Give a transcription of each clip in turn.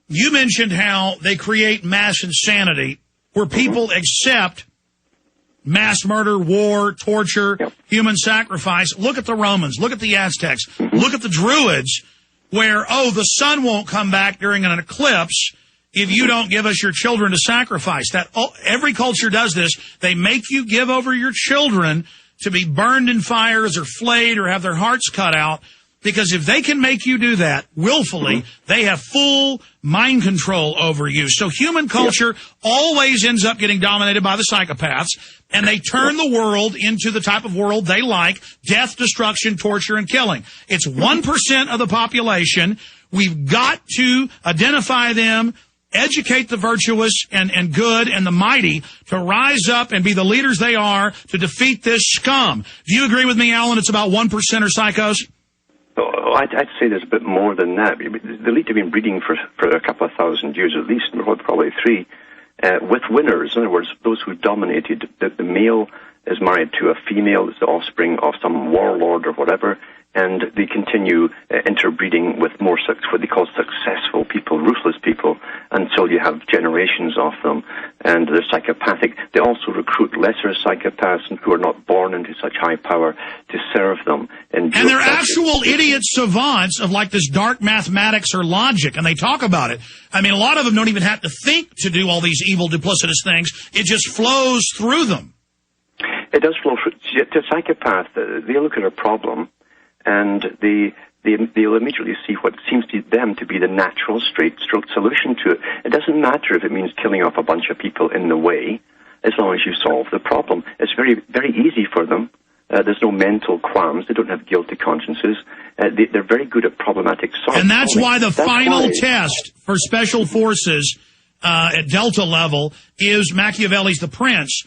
you mentioned how they create mass insanity where people accept mass murder, war, torture, human sacrifice. Look at the Romans. Look at the Aztecs. Look at the Druids where, the sun won't come back during an eclipse if you don't give us your children to sacrifice. Every culture does this. They make you give over your children to be burned in fires or flayed or have their hearts cut out. Because if they can make you do that willfully, they have full mind control over you. So human culture always ends up getting dominated by the psychopaths, and they turn the world into the type of world they like: death, destruction, torture, and killing. It's 1% of the population. We've got to identify them, educate the virtuous and good and the mighty to rise up and be the leaders they are to defeat this scum. Do you agree with me, Alan? It's about 1% are psychos? Oh, I'd say there's a bit more than that. The elite have been breeding for a couple of thousand years at least, probably 3, with winners. In other words, those who dominated. The male is married to a female, it's the offspring of some warlord or whatever, and they continue interbreeding with more what they call successful people, ruthless people, until you have generations of them. And they're psychopathic. They also recruit lesser psychopaths who are not born into such high power to serve them. And they're actual idiot savants of like this dark mathematics or logic, and they talk about it. I mean, a lot of them don't even have to think to do all these evil, duplicitous things. It just flows through them. It does flow through. To a psychopath, they look at a problem, and they'll immediately see what seems to them to be the natural straight-stroke solution to it. It doesn't matter if it means killing off a bunch of people in the way, as long as you solve the problem. It's very, very easy for them. There's no mental qualms. They don't have guilty consciences. They're very good at problematic solving. And that's why the final test for special forces at Delta level is Machiavelli's The Prince.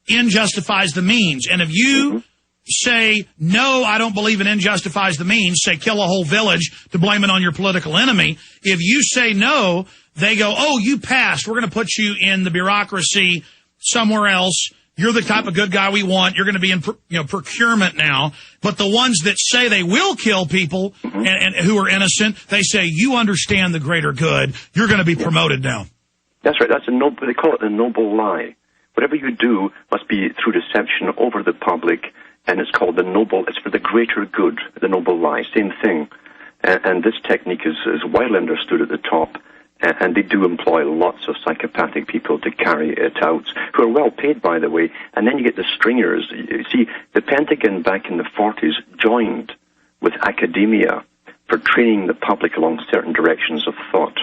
End justifies the means. And if you say, no, I don't believe in end justifies the means, say kill a whole village to blame it on your political enemy. If you say no, they go, you passed. We're going to put you in the bureaucracy somewhere else. You're the type of good guy we want. You're going to be in procurement now. But the ones that say they will kill people and who are innocent, they say, you understand the greater good. You're going to be promoted now. That's right. They call it the noble lie. Whatever you do must be through deception over the public. And it's called it's for the greater good, the noble lie, same thing. And this technique is widely understood at the top, and they do employ lots of psychopathic people to carry it out, who are well paid, by the way. And then you get the stringers. You see, the Pentagon back in the 40s joined with academia for training the public along certain directions of thought.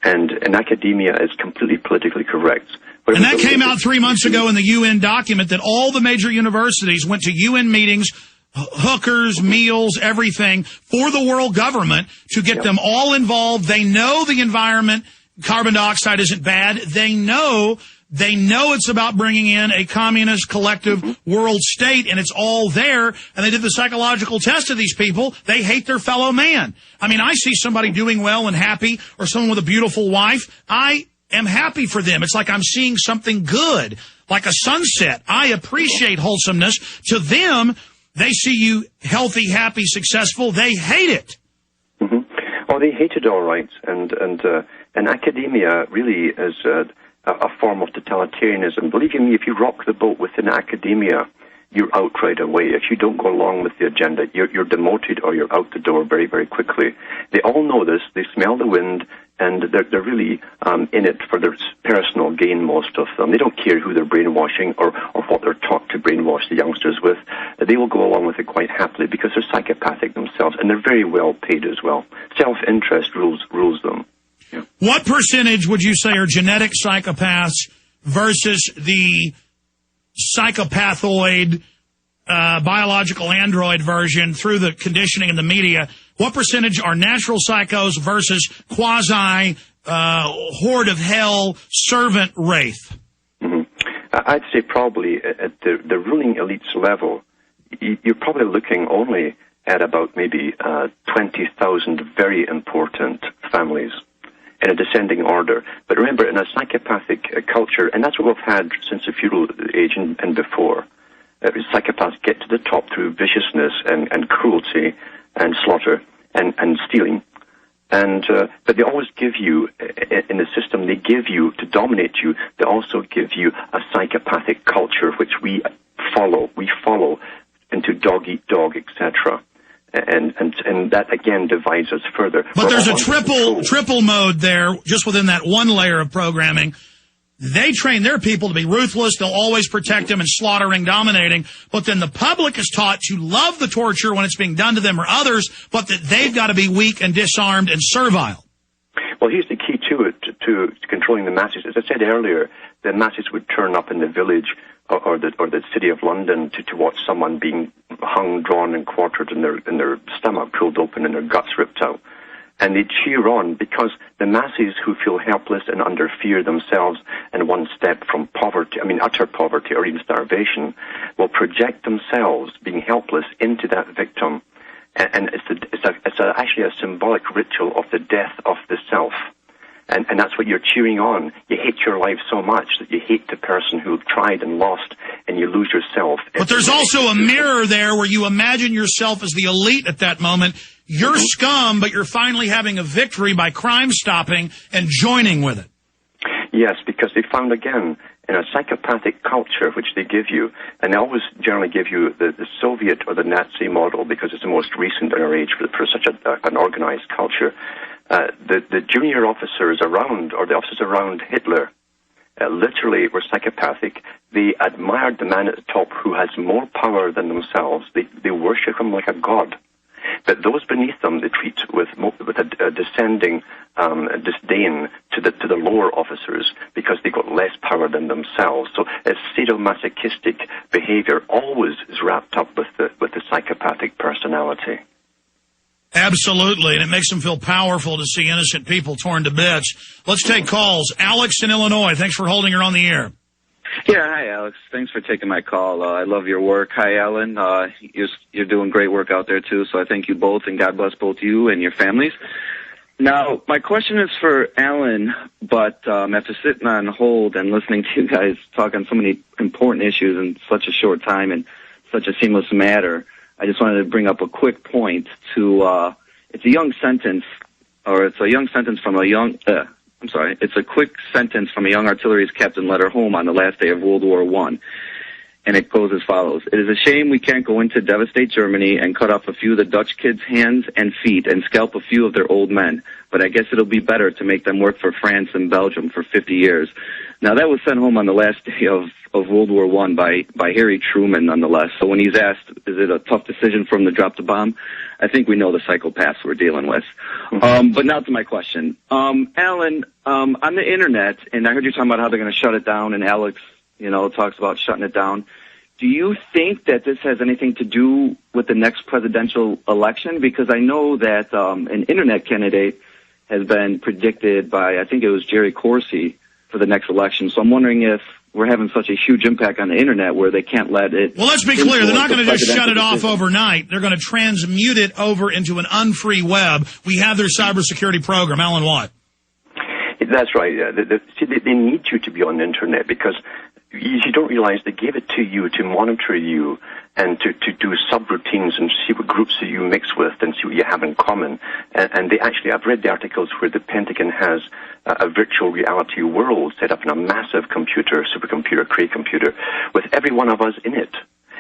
And academia is completely politically correct. And that came out 3 months ago in the UN document that all the major universities went to UN meetings, hookers, meals, everything for the world government to get them all involved. They know the environment, carbon dioxide isn't bad. They know it's about bringing in a communist collective world state, and it's all there. And they did the psychological test of these people. They hate their fellow man. I mean, I see somebody doing well and happy, or someone with a beautiful wife. I am happy for them. It's like I'm seeing something good, like a sunset. I appreciate wholesomeness. To them, they see you healthy, happy, successful. They hate it. Oh, they hate it all right. And academia really is a form of totalitarianism. Believe you me, if you rock the boat within academia, you're out right away. If you don't go along with the agenda, you're demoted or you're out the door very, very quickly. They all know this. They smell the wind, and they're really in it for their personal gain, most of them. They don't care who they're brainwashing or what they're taught to brainwash the youngsters with. They will go along with it quite happily because they're psychopathic themselves, and they're very well paid as well. Self-interest rules them. Yeah. What percentage would you say are genetic psychopaths versus the psychopathoid biological android version through the conditioning in the media? What percentage are natural psychos versus quasi horde of hell servant wraith? I'd say probably at the ruling elite's level, you're probably looking only at about maybe 20,000 very important families in a descending order. But remember, in a psychopathic culture, and that's what we've had since the feudal age and before, psychopaths get to the top through viciousness and cruelty and slaughter and stealing. And but they always give you, in the system, they give you, to dominate you, they also give you a psychopathic culture, which we follow. We follow into dog eat dog, etc. And that, again, divides us further. But there's a triple mode there, just within that one layer of programming. They train their people to be ruthless. They'll always protect them and slaughtering, dominating. But then the public is taught to love the torture when it's being done to them or others, but that they've got to be weak and disarmed and servile. Well, here's the key to it, to controlling the masses. As I said earlier, the masses would turn up in the village or the city of London to watch someone being hung, drawn, and quartered, and their stomach pulled open and their guts ripped out. And they cheer on because the masses who feel helpless and under fear themselves and one step from poverty, utter poverty or even starvation, will project themselves being helpless into that victim. And it's actually a symbolic ritual of the death of the self. And that's what you're cheering on. You hate your life so much that you hate the person who tried and lost, and you lose yourself. But there's also a mirror there where you imagine yourself as the elite at that moment. You're scum, but you're finally having a victory by crime stopping and joining with it. Yes, because they found, again, in a psychopathic culture which they give you, and they always generally give you the Soviet or the Nazi model because it's the most recent in our age for such an organized culture. The junior officers around, or the officers around Hitler, literally were psychopathic. They admired the man at the top who has more power than themselves. They worship him like a god. But those beneath them, they treat with a descending disdain to the lower officers because they got less power than themselves. So it's sadomasochistic behavior always is wrapped up with the psychopathic personality. Absolutely, and it makes them feel powerful to see innocent people torn to bits. Let's take calls. Alex in Illinois, thanks for holding her on the air. Yeah, hi, Alex. Thanks for taking my call. I love your work. Hi, Alan. You're doing great work out there, too, so I thank you both, and God bless both you and your families. Now, my question is for Alan, but after sitting on hold and listening to you guys talk on so many important issues in such a short time and such a seamless matter, I just wanted to bring up a quick point to, it's a young sentence, or it's a young sentence from a young, it's a quick sentence from a young artillery's captain letter home on the last day of World War I. And it goes as follows. It is a shame we can't go in to devastate Germany and cut off a few of the Dutch kids' hands and feet and scalp a few of their old men. But I guess it'll be better to make them work for France and Belgium for 50 years. Now, that was sent home on the last day of World War I by Harry Truman, nonetheless. So when he's asked, is it a tough decision for him to drop the bomb, I think we know the psychopaths we're dealing with. But now to my question. Alan, on the Internet, and I heard you talking about how they're going to shut it down, and Alex, talks about shutting it down. Do you think that this has anything to do with the next presidential election? Because I know that an Internet candidate has been predicted by, I think it was Jerry Corsi, for the next election. So I'm wondering if we're having such a huge impact on the Internet where they can't let it... Well, let's be clear. They're not going to just shut it off overnight. They're going to transmute it over into an unfree web. We have their cybersecurity program. Alan Watt. That's right. See, they need you to be on the Internet because you don't realize they gave it to you to monitor you and to do subroutines and see what groups that you mix with and see what you have in common. And they actually, I've read the articles where the Pentagon has a virtual reality world set up in a massive computer, supercomputer, Cray computer, with every one of us in it.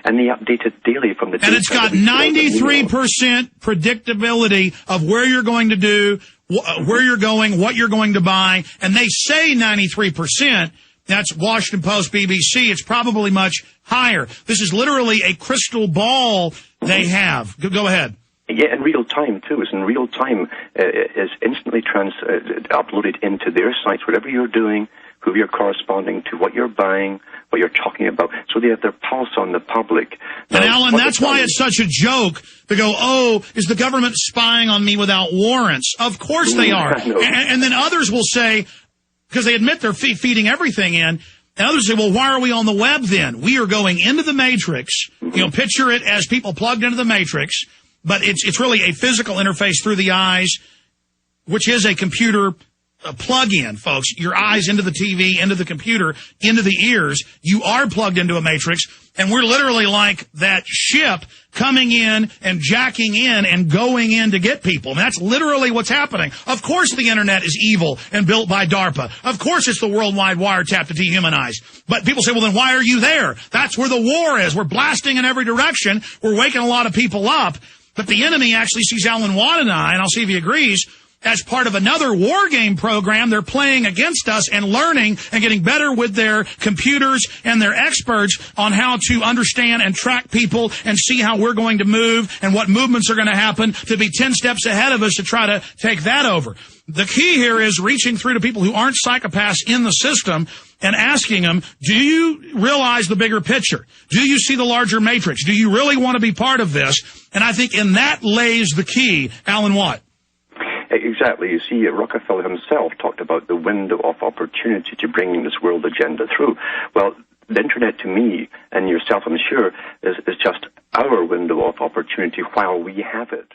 And they update it daily from the... And it's got 93% predictability of where you're going to do, where you're going, what you're going to buy. And they say 93%. That's Washington Post, BBC. It's probably much higher. This is literally a crystal ball they have. Go ahead. Yeah, in real time, too. It's in real time. It's instantly uploaded into their sites, whatever you're doing, who you're corresponding to, what you're buying, what you're talking about. So they have their pulse on the public. And Alan, that's why it's such a joke to go, oh, is the government spying on me without warrants? Of course they are. And then others will say, because they admit they're feeding everything in, and others say, well, why are we on the web then? We are going into the matrix. Picture it as people plugged into the matrix, but it's really a physical interface through the eyes, which is a computer plug-in, folks. Your eyes into the TV, into the computer, into the ears. You are plugged into a matrix, and we're literally like that ship coming in and jacking in and going in to get people. And that's literally what's happening. Of course the internet is evil and built by DARPA. Of course it's the worldwide wiretap to dehumanize. But people say, well, then why are you there? That's where the war is. We're blasting in every direction. We're waking a lot of people up. But the enemy actually sees Alan Watt and I, and I'll see if he agrees, as part of another war game program. They're playing against us and learning and getting better with their computers and their experts on how to understand and track people and see how we're going to move and what movements are going to happen to be 10 steps ahead of us to try to take that over. The key here is reaching through to people who aren't psychopaths in the system and asking them, do you realize the bigger picture? Do you see the larger matrix? Do you really want to be part of this? And I think in that lays the key, Alan Watt. Exactly. You see, Rockefeller himself talked about the window of opportunity to bringing this world agenda through. Well, the internet to me, and yourself I'm sure, is just our window of opportunity while we have it.